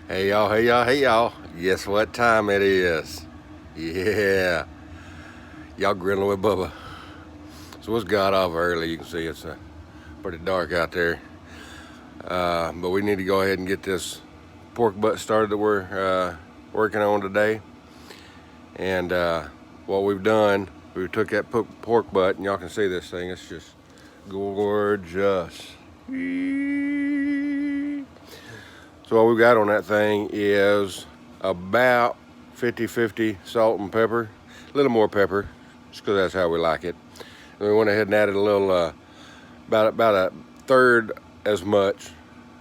Hey y'all, hey y'all, hey y'all. Guess what time it is? Yeah. Y'all grilling with Bubba. So it's got off early. You can see it's pretty dark out there. But we need to go ahead and get this pork butt started that we're working on today. And what we've done, we took that pork butt, and y'all can see this thing. It's just gorgeous. So what we got on that thing is about 50-50 salt and pepper, a little more pepper, just because that's how we like it. And we went ahead and added a little, about a third as much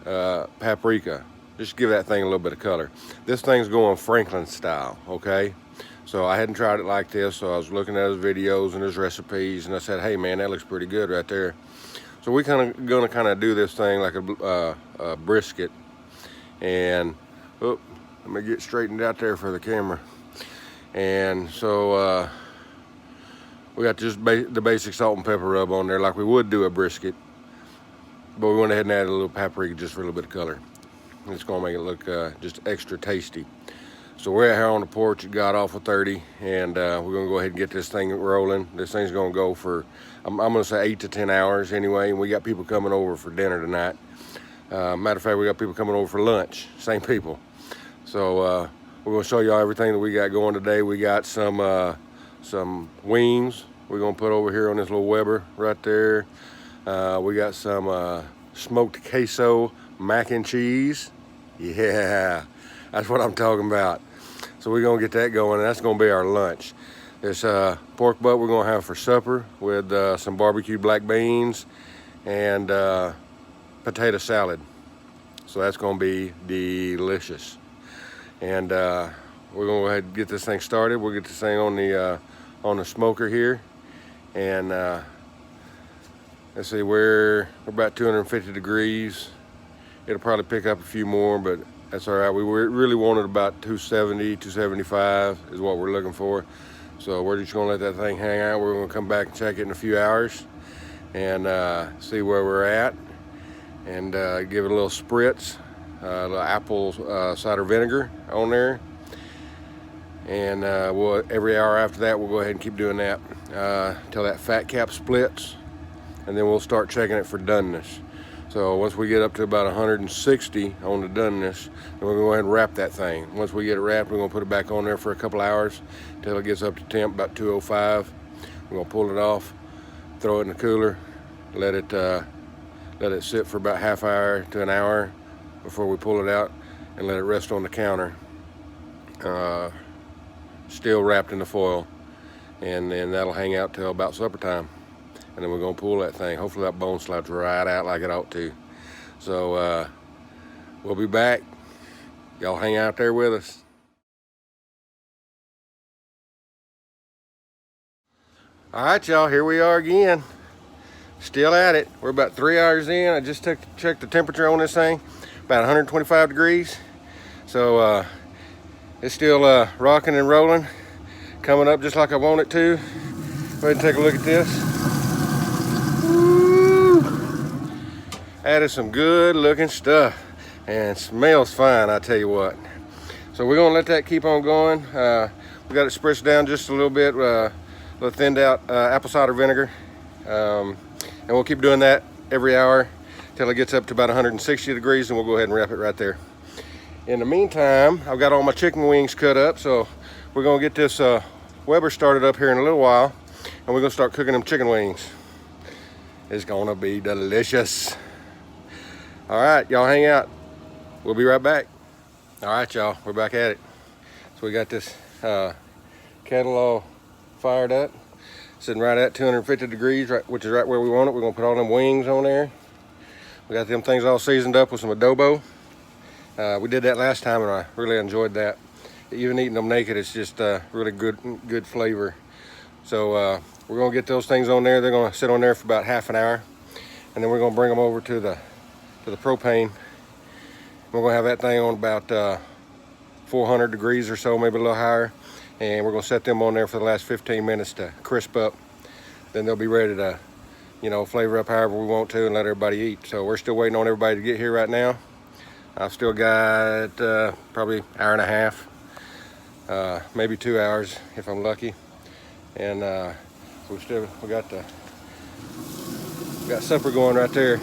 paprika, just to give that thing a little bit of color. This thing's going Franklin style, okay? So I hadn't tried it like this, so I was looking at his videos and his recipes, and I said, hey man, that looks pretty good right there. So we gonna do this thing like a brisket. And let me get straightened out there for the camera. And so we got just the basic salt and pepper rub on there like we would do a brisket, but we went ahead and added a little paprika just for a little bit of color. It's gonna make it look just extra tasty. So we're out here on the porch. It got off of 30, and we're gonna go ahead and get this thing rolling. This thing's gonna go for I'm gonna say 8 to 10 hours anyway. And we got people coming over for dinner tonight. Matter of fact, we got people coming over for lunch, same people. So we're gonna show y'all everything that we got going today. We got some wings we're gonna put over here on this little Weber right there. We got some smoked queso mac and cheese. Yeah, that's what I'm talking about. So we're gonna get that going, and that's gonna be our lunch. This pork butt we're gonna have for supper with some barbecue black beans and potato salad. So that's gonna be delicious. And we're gonna go ahead and get this thing started. We'll get this thing on the smoker here, and let's see, we're about 250 degrees. It'll probably pick up a few more, but that's all right. We really wanted about 270, 275 is what we're looking for. So we're just gonna let that thing hang out. We're gonna come back and check it in a few hours and see where we're at, and give it a little spritz, a little apple cider vinegar on there. And every hour after that, we'll go ahead and keep doing that till that fat cap splits, and then we'll start checking it for doneness. So once we get up to about 160 on the doneness, then we're gonna go ahead and wrap that thing. Once we get it wrapped, we're gonna put it back on there for a couple hours till it gets up to temp, about 205. We're gonna pull it off, throw it in the cooler, let it sit for about half hour to an hour before we pull it out, and let it rest on the counter, still wrapped in the foil, and then that'll hang out till about supper time. And then we're gonna pull that thing. Hopefully that bone slides right out like it ought to. So we'll be back. Y'all hang out there with us. All right, y'all, here we are again. Still at it. We're about 3 hours in. I just checked the temperature on this thing, about 125 degrees. So it's still rocking and rolling, coming up just like I want it to. Go ahead and take a look at this. Woo! Added some good looking stuff, and smells fine, I tell you what. So we're gonna let that keep on going. We got it spritzed down just a little bit, a little thinned out apple cider vinegar. And we'll keep doing that every hour till it gets up to about 160 degrees, and we'll go ahead and wrap it right there. In the meantime, I've got all my chicken wings cut up, so we're gonna get this Weber started up here in a little while, and we're gonna start cooking them chicken wings. It's gonna be delicious. All right, y'all hang out. We'll be right back. All right, y'all, we're back at it. So we got this kettle all fired up, sitting right at 250 degrees, which is right where we want it. We're gonna put all them wings on there. We got them things all seasoned up with some adobo. We did that last time, and I really enjoyed that. Even eating them naked, it's just really good flavor. So we're gonna get those things on there. They're gonna sit on there for about half an hour, and then we're gonna bring them over to the propane. We're gonna have that thing on about 400 degrees or so, maybe a little higher, and we're gonna set them on there for the last 15 minutes to crisp up. Then they'll be ready to, flavor up however we want to and let everybody eat. So we're still waiting on everybody to get here right now. I've still got probably hour and a half, maybe 2 hours if I'm lucky. And we got supper going right there.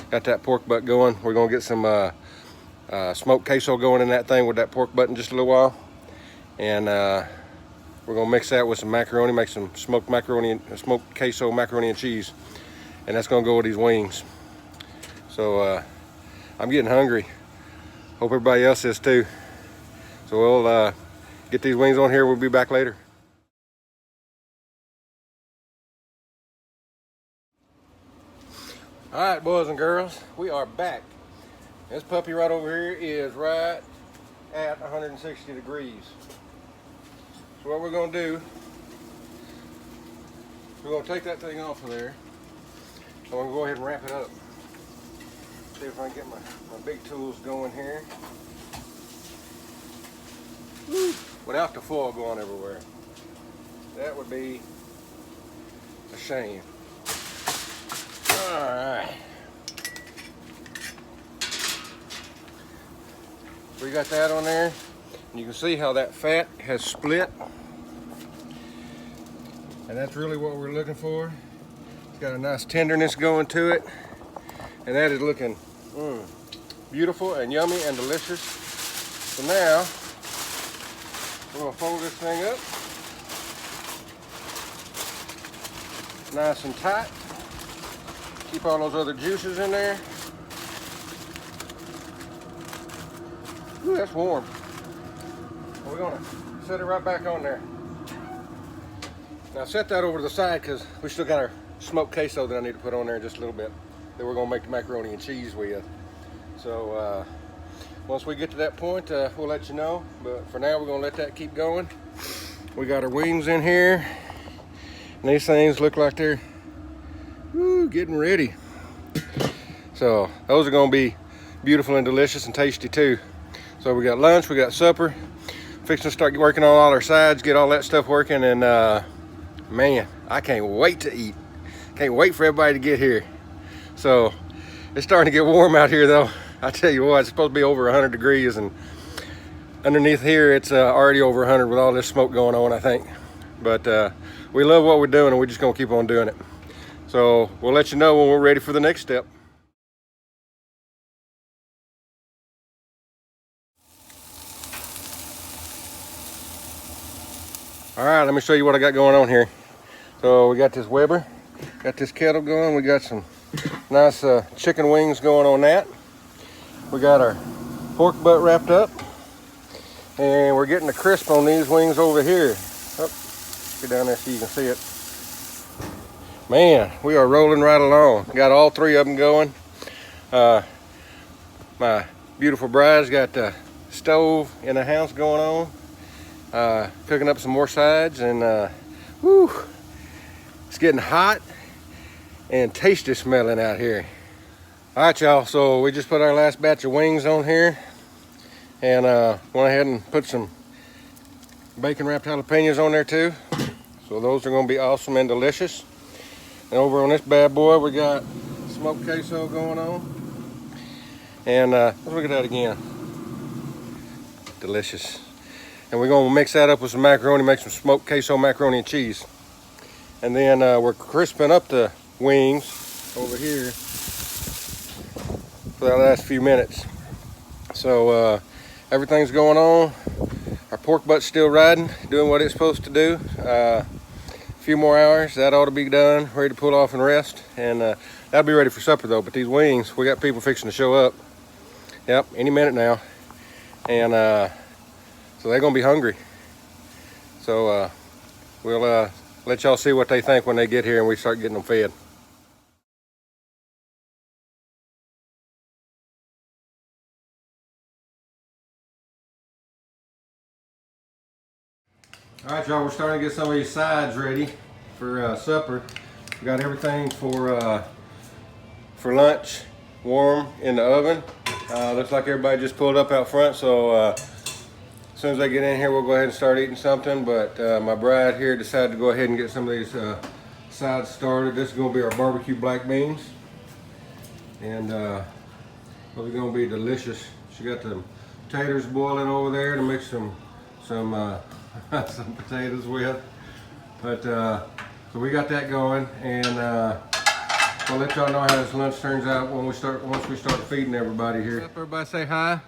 Got that pork butt going. We're gonna get some smoked queso going in that thing with that pork butt in just a little while. And we're gonna mix that with some macaroni, make some smoked macaroni, smoked queso macaroni and cheese. And that's gonna go with these wings. So I'm getting hungry. Hope everybody else is too. So we'll get these wings on here. We'll be back later. All right, boys and girls, we are back. This puppy right over here is right at 160 degrees. So what we're gonna do, we're gonna take that thing off of there. I'm gonna go ahead and wrap it up. See if I can get my big tools going here. Woo. Without the foil going everywhere. That would be a shame. Alright. We got that on there. And you can see how that fat has split. And that's really what we're looking for. It's got a nice tenderness going to it. And that is looking beautiful and yummy and delicious. So now, we're gonna fold this thing up. Nice and tight. Keep all those other juices in there. Ooh, that's warm. We're gonna set it right back on there. Now set that over to the side because we still got our smoked queso that I need to put on there in just a little bit that we're gonna make the macaroni and cheese with. So once we get to that point, we'll let you know. But for now, we're gonna let that keep going. We got our wings in here. And these things look like they're getting ready. So those are gonna be beautiful and delicious and tasty too. So we got lunch, we got supper. Fixing to start working on all our sides, get all that stuff working, and man, I can't wait to eat. Can't wait for everybody to get here. So it's starting to get warm out here though. I tell you what, it's supposed to be over 100 degrees, and underneath here it's already over 100 with all this smoke going on, I think. But we love what we're doing, and we're just gonna keep on doing it. So we'll let you know when we're ready for the next step. All right, let me show you what I got going on here. So we got this Weber, got this kettle going. We got some nice chicken wings going on that. We got our pork butt wrapped up, and we're getting the crisp on these wings over here. Oh, get down there so you can see it. Man, we are rolling right along. Got all three of them going. My beautiful bride's got the stove in the house going on. Cooking up some more sides, and it's getting hot and tasty smelling out here. All right, y'all, so we just put our last batch of wings on here, and went ahead and put some bacon wrapped jalapenos on there too. So those are gonna be awesome and delicious. And over on this bad boy, we got smoked queso going on. And let's look at that again. Delicious. And we're gonna mix that up with some macaroni, make some smoked queso macaroni and cheese. And then we're crisping up the wings over here for the last few minutes. So everything's going on. Our pork butt's still riding, doing what it's supposed to do. A few more hours, that ought to be done, ready to pull off and rest. And that'll be ready for supper though. But these wings, we got people fixing to show up. Yep, any minute now. And so they're gonna be hungry. So we'll let y'all see what they think when they get here and we start getting them fed. All right, y'all, we're starting to get some of these sides ready for supper. We got everything for lunch warm in the oven. Looks like everybody just pulled up out front, so as soon as they get in here, we'll go ahead and start eating something. But my bride here decided to go ahead and get some of these sides started. This is gonna be our barbecue black beans. And Well, it's gonna be delicious. She got the potatoes boiling over there to mix some some potatoes with. But so we got that going, and we'll let y'all know how this lunch turns out when once we start feeding everybody here. Everybody say hi.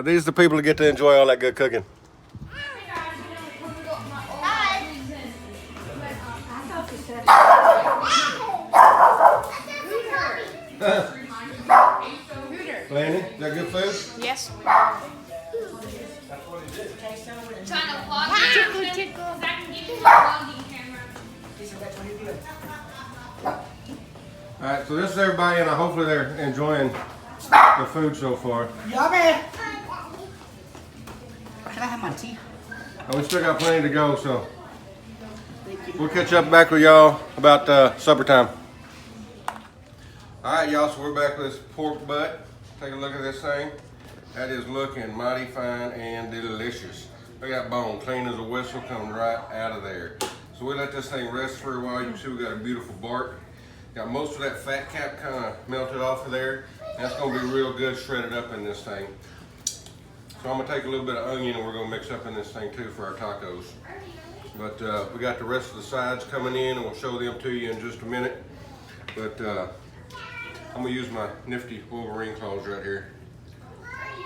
These are the people that get to enjoy all that good cooking. Lanny, is that good food? Yes. Alright, so this is everybody, and hopefully they're enjoying the food so far. Yummy. Can I have my tea? And we still got plenty to go, so we'll catch up back with y'all about supper time. Alright, y'all, so we're back with this pork butt. Take a look at this thing. That is looking mighty fine and delicious. Look at that bone, clean as a whistle, coming right out of there. So we let this thing rest for a while. You can see we got a beautiful bark. Got most of that fat cap kind of melted off of there. That's going to be real good shredded up in this thing. So I'm going to take a little bit of onion and we're going to mix up in this thing too for our tacos. But we got the rest of the sides coming in, and we'll show them to you in just a minute. But I'm going to use my nifty Wolverine claws right here.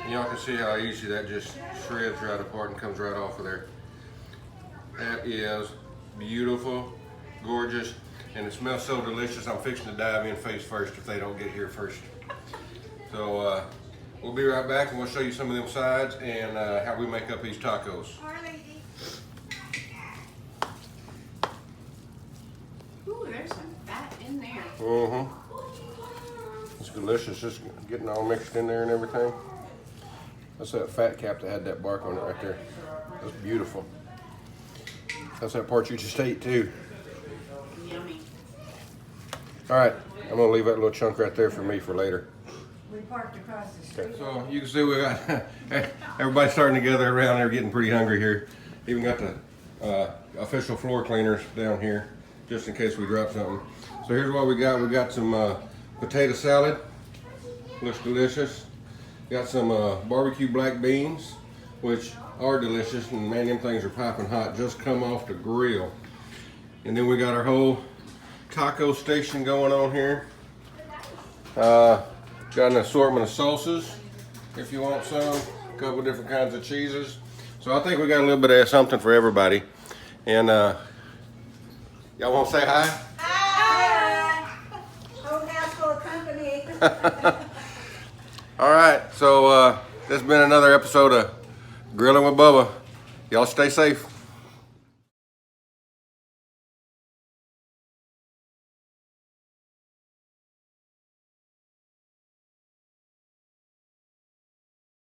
And y'all can see how easy that just shreds right apart and comes right off of there. That is beautiful, gorgeous, and it smells so delicious. I'm fixing to dive in face first if they don't get here first. So we'll be right back, and we'll show you some of them sides and how we make up these tacos. Ooh, there's some fat in there. Mm-hmm. It's delicious, just getting all mixed in there and everything. That's that fat cap that had that bark on it right there. That's beautiful. That's that part you just ate too. Yummy. All right, I'm gonna leave that little chunk right there for me for later. We parked across the street. Okay. So you can see we got everybody starting to gather around. They're getting pretty hungry here. Even got the official floor cleaners down here, just in case we drop something. So here's what we got. We got some potato salad. Looks delicious. Got some barbecue black beans, which are delicious, and man, them things are piping hot. Just come off the grill. And then we got our whole taco station going on here. Got an assortment of salsas, if you want some. A couple different kinds of cheeses. So I think we got a little bit of something for everybody. And y'all want to say hi? Hi! Whole house full of company. All right, so this has been another episode of Grillin' with Bubba. Y'all stay safe.